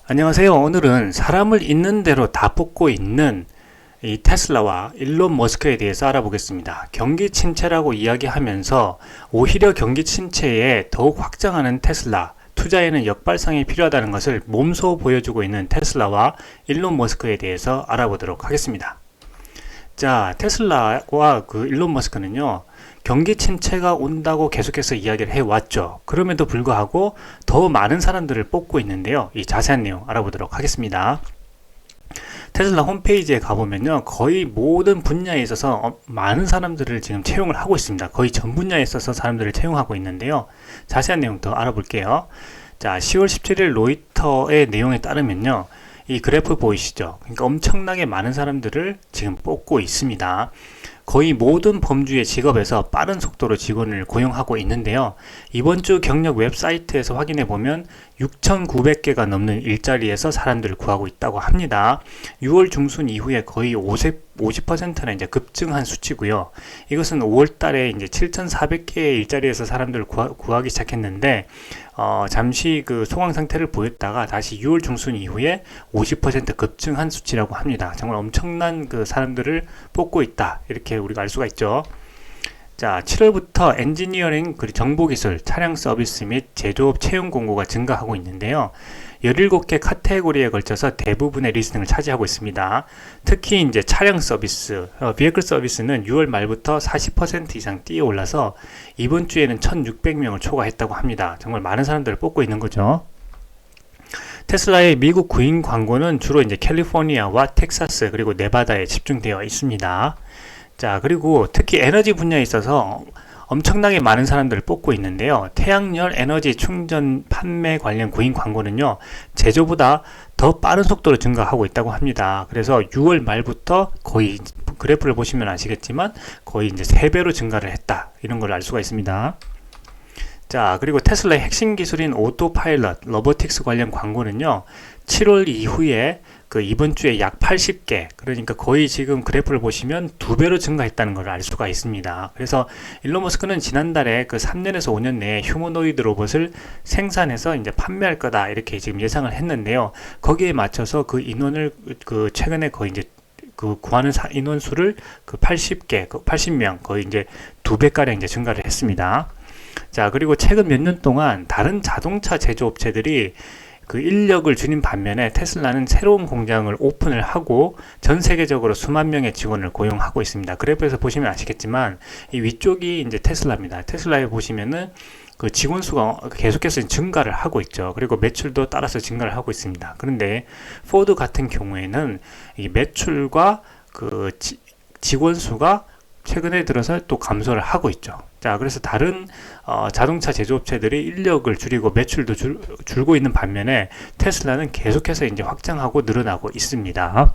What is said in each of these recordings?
안녕하세요. 오늘은 사람을 있는 대로 다 뽑고 있는 이 테슬라와 일론 머스크에 대해서 알아보겠습니다. 경기 침체라고 이야기하면서 오히려 경기 침체에 더욱 확장하는 테슬라, 투자에는 역발상이 필요하다는 것을 몸소 보여주고 있는 테슬라와 일론 머스크에 대해서 알아보도록 하겠습니다. 자, 테슬라와 일론 머스크는요, 경기 침체가 온다고 계속해서 이야기를 해왔죠. 그럼에도 불구하고 더 많은 사람들을 뽑고 있는데요. 이 자세한 내용 알아보도록 하겠습니다. 테슬라 홈페이지에 가보면요, 거의 모든 분야에 있어서 많은 사람들을 지금 채용을 하고 있습니다. 거의 전 분야에 있어서 사람들을 채용하고 있는데요. 자세한 내용 더 알아볼게요. 자, 10월 17일 로이터의 내용에 따르면요, 이 그래프 보이시죠? 그러니까 엄청나게 많은 사람들을 지금 뽑고 있습니다. 거의 모든 범주의 직업에서 빠른 속도로 직원을 고용하고 있는데요. 이번 주 경력 웹사이트에서 확인해 보면 6,900개가 넘는 일자리에서 사람들을 구하고 있다고 합니다. 6월 중순 이후에 거의 50%나 이제 급증한 수치고요. 이것은 5월 달에 이제 7,400개의 일자리에서 사람들을 구하기 시작했는데, 잠시 그 소강 상태를 보였다가 다시 6월 중순 이후에 50% 급증한 수치라고 합니다. 정말 엄청난 그 사람들을 뽑고 있다, 이렇게 우리가 알 수가 있죠. 자, 7월부터 엔지니어링, 그리고 정보기술, 차량 서비스 및 제조업 채용 공고가 증가하고 있는데요. 17개 카테고리에 걸쳐서 대부분의 리스팅을 차지하고 있습니다. 특히 이제 차량 서비스, 비에클 서비스는 6월 말부터 40% 이상 뛰어올라서 이번 주에는 1,600명을 초과했다고 합니다. 정말 많은 사람들을 뽑고 있는 거죠. 테슬라의 미국 구인 광고는 주로 이제 캘리포니아와 텍사스 그리고 네바다에 집중되어 있습니다. 자, 그리고 특히 에너지 분야에 있어서 엄청나게 많은 사람들을 뽑고 있는데요. 태양열 에너지 충전 판매 관련 구인 광고는요, 제조보다 더 빠른 속도로 증가하고 있다고 합니다. 그래서 6월 말부터 거의 그래프를 보시면 아시겠지만 거의 이제 3배로 증가를 했다, 이런 걸 알 수가 있습니다. 자, 그리고 테슬라의 핵심 기술인 오토파일럿, 로보틱스 관련 광고는요, 7월 이후에 이번 주에 약 80개, 그러니까 거의 지금 그래프를 보시면 2배로 증가했다는 걸 알 수가 있습니다. 그래서 일론 머스크는 지난달에 3년에서 5년 내에 휴머노이드 로봇을 생산해서 이제 판매할 거다, 이렇게 지금 예상을 했는데요. 거기에 맞춰서 그 인원을 최근에 거의 이제 구하는 인원수를 80개, 80명, 거의 이제 2배가량 이제 증가를 했습니다. 자, 그리고 최근 몇 년 동안 다른 자동차 제조업체들이 인력을 줄인 반면에 테슬라는 새로운 공장을 오픈을 하고 전 세계적으로 수만 명의 직원을 고용하고 있습니다. 그래프에서 보시면 아시겠지만 이 위쪽이 이제 테슬라입니다. 테슬라에 보시면은 직원 수가 계속해서 증가를 하고 있죠. 그리고 매출도 따라서 증가를 하고 있습니다. 그런데 포드 같은 경우에는 이 매출과 직원 수가 최근에 들어서 또 감소를 하고 있죠. 자, 그래서 다른 자동차 제조업체들이 인력을 줄이고 매출도 줄고 있는 반면에 테슬라는 계속해서 이제 확장하고 늘어나고 있습니다.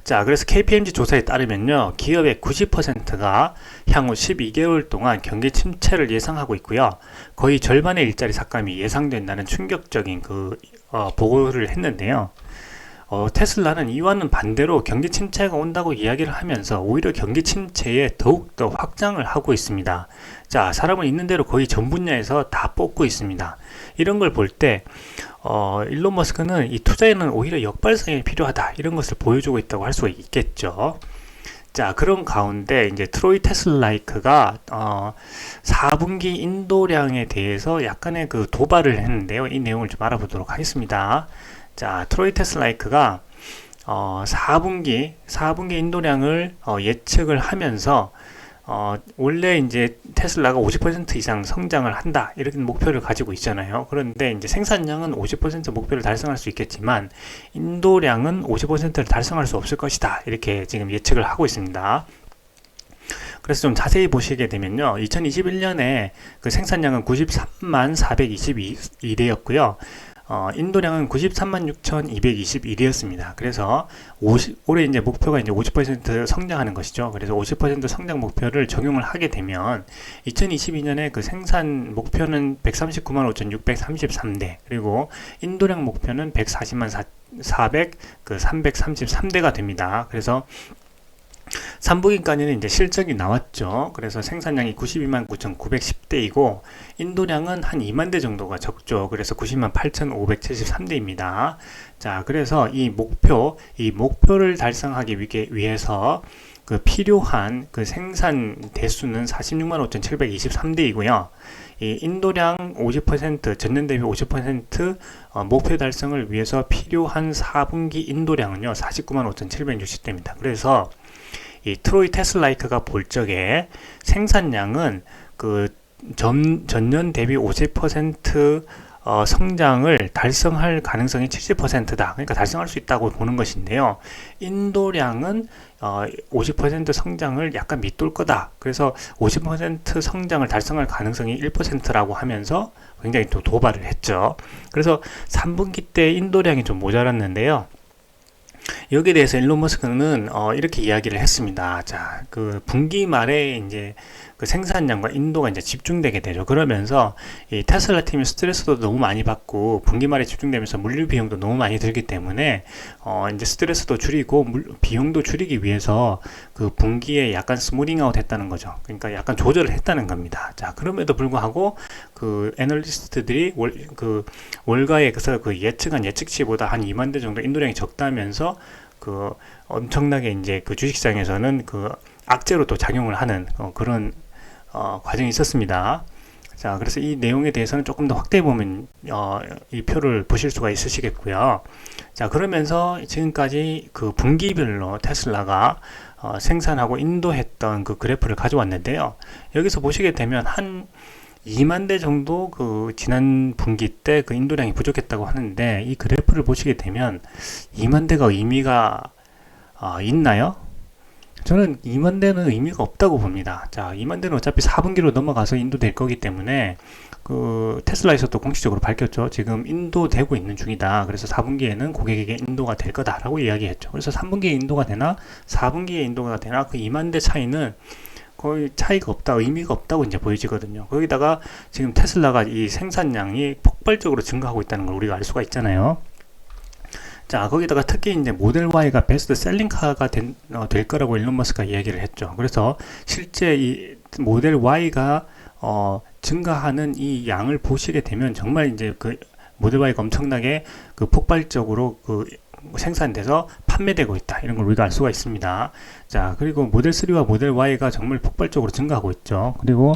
자, 그래서 KPMG 조사에 따르면요, 기업의 90%가 향후 12개월 동안 경기 침체를 예상하고 있고요. 거의 절반의 일자리 삭감이 예상된다는 충격적인 보고를 했는데요. 테슬라는 이와는 반대로 경기 침체가 온다고 이야기를 하면서 오히려 경기 침체에 더욱더 확장을 하고 있습니다. 자, 사람은 있는 대로 거의 전 분야에서 다 뽑고 있습니다. 이런 걸 볼 때 일론 머스크는 이 투자에는 오히려 역발상이 필요하다, 이런 것을 보여주고 있다고 할 수가 있겠죠. 자, 그런 가운데 이제 트로이 테슬라이크가 4분기 인도량에 대해서 약간의 도발을 했는데요. 이 내용을 좀 알아보도록 하겠습니다. 자, 트로이 테슬라이크가 4분기 인도량을 예측을 하면서 원래 이제 테슬라가 50% 이상 성장을 한다, 이런 목표를 가지고 있잖아요. 그런데 이제 생산량은 50% 목표를 달성할 수 있겠지만 인도량은 50%를 달성할 수 없을 것이다, 이렇게 지금 예측을 하고 있습니다. 그래서 좀 자세히 보시게 되면요, 2021년에 생산량은 93만 422대였고요. 인도량은 93만 6,221이었습니다. 그래서 올해 이제 목표가 이제 50% 성장하는 것이죠. 그래서 50% 성장 목표를 적용을 하게 되면 2022년에 생산 목표는 139만 5,633대, 그리고 인도량 목표는 140만 333대가 됩니다. 그래서 3분기까지는 이제 실적이 나왔죠. 그래서 생산량이 92만 9,910대이고 인도량은 한 2만 대 정도가 적죠. 그래서 90만 8,573대입니다. 자, 그래서 이 목표를 달성하기 위해서 그 필요한 그 생산 대수는 46만 5,723대이고요. 이 인도량 50%, 전년 대비 50% 목표 달성을 위해서 필요한 4분기 인도량은요, 49만 5,760대입니다. 그래서 이 트로이 테슬라이크가 볼 적에 생산량은 그 전년 대비 50% 성장을 달성할 가능성이 70%다. 그러니까 달성할 수 있다고 보는 것인데요. 인도량은 50% 성장을 약간 밑돌 거다. 그래서 50% 성장을 달성할 가능성이 1%라고 하면서 굉장히 또 도발을 했죠. 그래서 3분기 때 인도량이 좀 모자랐는데요. 여기에 대해서 일론 머스크는 이렇게 이야기를 했습니다. 자, 그 분기 말에 이제 그 생산량과 인도가 이제 집중되게 되죠. 그러면서 이 테슬라 팀이 스트레스도 너무 많이 받고 분기 말에 집중되면서 물류 비용도 너무 많이 들기 때문에 이제 스트레스도 줄이고 비용도 줄이기 위해서 그 분기에 약간 스무링 아웃 했다는 거죠. 그러니까 약간 조절을 했다는 겁니다. 자, 그럼에도 불구하고 그 애널리스트들이 월가에 그 예측한 예측치보다 한 2만 대 정도 인도량이 적다면서 그 엄청나게 이제 그 주식시장에서는 그 악재로 또 작용을 하는 그런 과정이 있었습니다. 자, 그래서 이 내용에 대해서는 조금 더 확대해 보면 이 표를 보실 수가 있으시겠고요. 자, 그러면서 지금까지 그 분기별로 테슬라가 생산하고 인도했던 그 그래프를 가져왔는데요. 여기서 보시게 되면 한 2만 대 정도 그 지난 분기 때 그 인도량이 부족했다고 하는데 이 그래프를 보시게 되면 2만 대가 의미가 있나요? 저는 2만 대는 의미가 없다고 봅니다. 자, 2만 대는 어차피 4분기로 넘어가서 인도될 거기 때문에 그 테슬라에서도 공식적으로 밝혔죠. 지금 인도되고 있는 중이다. 그래서 4분기에는 고객에게 인도가 될 거다라고 이야기했죠. 그래서 3분기에 인도가 되나 4분기에 인도가 되나 그 2만 대 차이는 거의 차이가 없다, 의미가 없다고 이제 보여지거든요. 거기다가 지금 테슬라가 이 생산량이 폭발적으로 증가하고 있다는 걸 우리가 알 수가 있잖아요. 자, 거기다가 특히 이제 모델 Y가 베스트 셀링카가 될 거라고 일론 머스크가 이야기를 했죠. 그래서 실제 이 모델 Y가 증가하는 이 양을 보시게 되면 정말 이제 그 모델 Y가 엄청나게 그 폭발적으로 그 생산돼서 판매되고 있다. 이런 걸 우리가 알 수가 있습니다. 자, 그리고 모델 3와 모델 Y가 정말 폭발적으로 증가하고 있죠. 그리고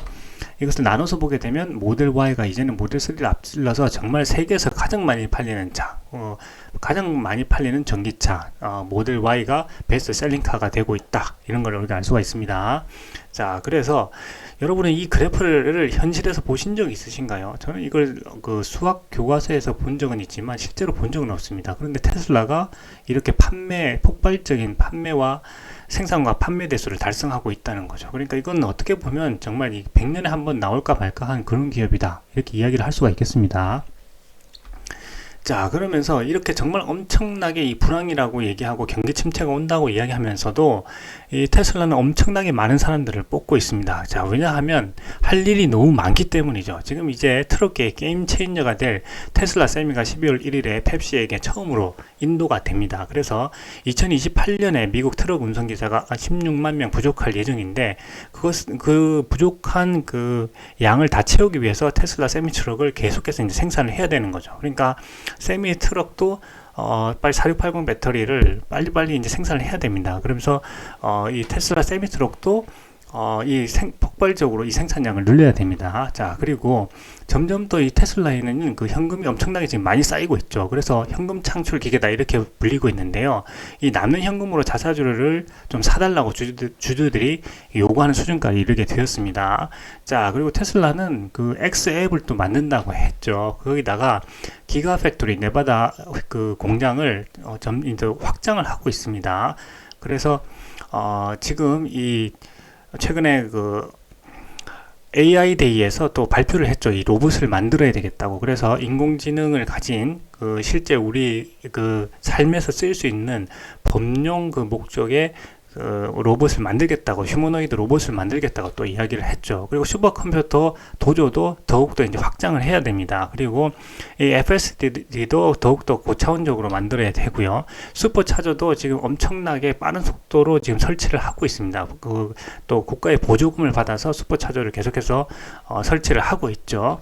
이것을 나눠서 보게 되면 모델 Y가 이제는 모델 3를 앞질러서 정말 세계에서 가장 많이 팔리는 차, 가장 많이 팔리는 전기차, 모델 Y가 베스트 셀링카가 되고 있다. 이런 걸 우리가 알 수가 있습니다. 자, 그래서 여러분은 이 그래프를 현실에서 보신 적 있으신가요? 저는 이걸 그 수학 교과서에서 본 적은 있지만 실제로 본 적은 없습니다. 그런데 테슬라가 이렇게 폭발적인 판매와 생산과 판매 대수를 달성하고 있다는 거죠. 그러니까 이건 어떻게 보면 정말 100년에 한 번 나올까 말까 한 그런 기업이다. 이렇게 이야기를 할 수가 있겠습니다. 자, 그러면서 이렇게 정말 엄청나게 이 불황이라고 얘기하고 경기 침체가 온다고 이야기하면서도 이 테슬라는 엄청나게 많은 사람들을 뽑고 있습니다. 자, 왜냐하면 할 일이 너무 많기 때문이죠. 지금 이제 트럭계의 게임 체인저가 될 테슬라 세미가 12월 1일에 펩시에게 처음으로 인도가 됩니다. 그래서 2028년에 미국 트럭 운송기사가 16만 명 부족할 예정인데 그 부족한 그 양을 다 채우기 위해서 테슬라 세미 트럭을 계속해서 이제 생산을 해야 되는 거죠. 그러니까 세미 트럭도 빨리 4680 배터리를 빨리빨리 이제 생산을 해야 됩니다. 그러면서 이 테슬라 세미 트럭도 폭발적으로 이 생산량을 늘려야 됩니다. 자, 그리고 점점 더 이 테슬라에는 그 현금이 엄청나게 지금 많이 쌓이고 있죠. 그래서 현금 창출 기계다 이렇게 불리고 있는데요. 이 남는 현금으로 자사주를 좀 사달라고 주주들이 요구하는 수준까지 이르게 되었습니다. 자, 그리고 테슬라는 그 X 앱을 또 만든다고 했죠. 거기다가 기가 팩토리 네바다 그 공장을 이제 확장을 하고 있습니다. 그래서 지금 최근에 그 AI 데이에서 또 발표를 했죠. 이 로봇을 만들어야 되겠다고. 그래서 인공지능을 가진 그 실제 우리 그 삶에서 쓸 수 있는 범용 그 목적의 로봇을 만들겠다고, 휴머노이드 로봇을 만들겠다고 또 이야기를 했죠. 그리고 슈퍼컴퓨터 도조도 더욱더 이제 확장을 해야 됩니다. 그리고 이 FSD도 더욱더 고차원적으로 만들어야 되고요. 슈퍼차저도 지금 엄청나게 빠른 속도로 지금 설치를 하고 있습니다. 또 국가의 보조금을 받아서 슈퍼차저를 계속해서 설치를 하고 있죠.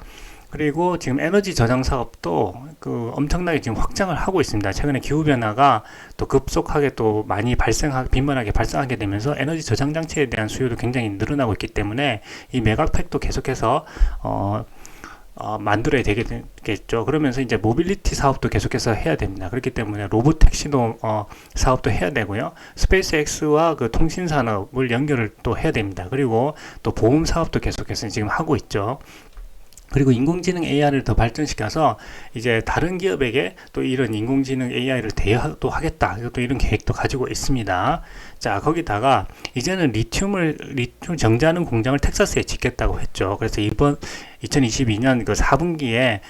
그리고 지금 에너지 저장 사업도 엄청나게 지금 확장을 하고 있습니다. 최근에 기후변화가 또 급속하게 또 많이 빈번하게 발생하게 되면서 에너지 저장 장치에 대한 수요도 굉장히 늘어나고 있기 때문에 이 메가팩도 계속해서 만들어야 되겠죠. 그러면서 이제 모빌리티 사업도 계속해서 해야 됩니다. 그렇기 때문에 로봇 택시도 사업도 해야 되고요. 스페이스X와 그 통신 산업을 연결을 또 해야 됩니다. 그리고 또 보험 사업도 계속해서 지금 하고 있죠. 그리고 인공지능 AI를 더 발전시켜서 이제 다른 기업에게 또 이런 인공지능 AI를 대여도 하겠다. 또 이런 계획도 가지고 있습니다. 자, 거기다가 이제는 리튬 정제하는 공장을 텍사스에 짓겠다고 했죠. 그래서 이번 2022년 그 4분기에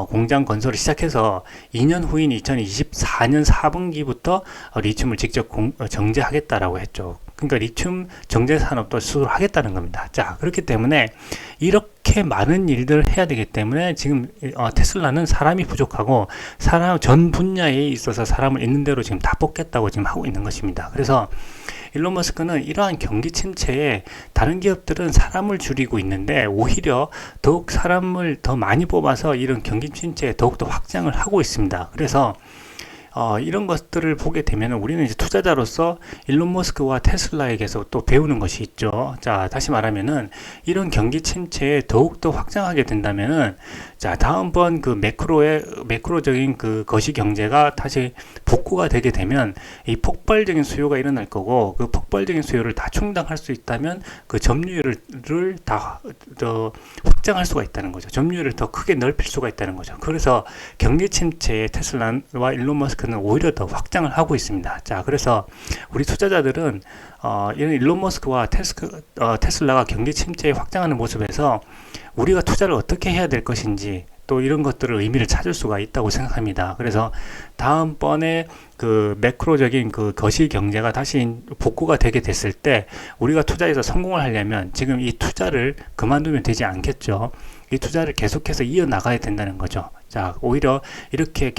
공장 건설을 시작해서 2년 후인 2024년 4분기부터 리튬을 직접 정제하겠다라고 했죠. 그러니까 리튬 정제 산업도 수술하겠다는 겁니다. 자, 그렇기 때문에 이렇게 많은 일들을 해야 되기 때문에 지금 테슬라는 사람이 부족하고 전 분야에 있어서 사람을 있는 대로 지금 다 뽑겠다고 지금 하고 있는 것입니다. 그래서 일론 머스크는 이러한 경기 침체에 다른 기업들은 사람을 줄이고 있는데 오히려 더욱 사람을 더 많이 뽑아서 이런 경기 침체에 더욱더 확장을 하고 있습니다. 그래서 이런 것들을 보게 되면 우리는 이제 투자자로서 일론 머스크와 테슬라에게서 또 배우는 것이 있죠. 자, 다시 말하면은 이런 경기 침체에 더욱더 확장하게 된다면은 자, 다음번 그 매크로적인 그 거시 경제가 다시 복구가 되게 되면 이 폭발적인 수요가 일어날 거고 그 폭발적인 수요를 다 충당할 수 있다면 그 점유율을 더 확장할 수가 있다는 거죠. 점유율을 더 크게 넓힐 수가 있다는 거죠. 그래서 경기 침체에 테슬라와 일론 머스크는 오히려 더 확장을 하고 있습니다. 자, 그래서 우리 투자자들은 이런 일론 머스크와 테슬라가 경기 침체에 확장하는 모습에서 우리가 투자를 어떻게 해야 될 것인지 또 이런 것들을 의미를 찾을 수가 있다고 생각합니다. 그래서 다음번에 그 매크로적인 그 거시 경제가 다시 복구가 되게 됐을 때 우리가 투자에서 성공을 하려면 지금 이 투자를 그만두면 되지 않겠죠. 이 투자를 계속해서 이어나가야 된다는 거죠. 자, 오히려 이렇게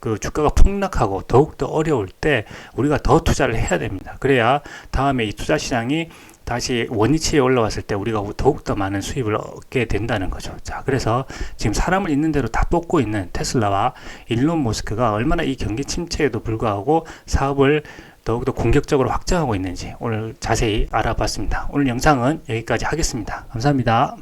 그 주가가 폭락하고 더욱더 어려울 때 우리가 더 투자를 해야 됩니다. 그래야 다음에 이 투자 시장이 다시 원위치에 올라왔을 때 우리가 더욱더 많은 수입을 얻게 된다는 거죠. 자, 그래서 지금 사람을 있는 대로 다 뽑고 있는 테슬라와 일론 머스크가 얼마나 이 경기 침체에도 불구하고 사업을 더욱더 공격적으로 확장하고 있는지 오늘 자세히 알아봤습니다. 오늘 영상은 여기까지 하겠습니다. 감사합니다.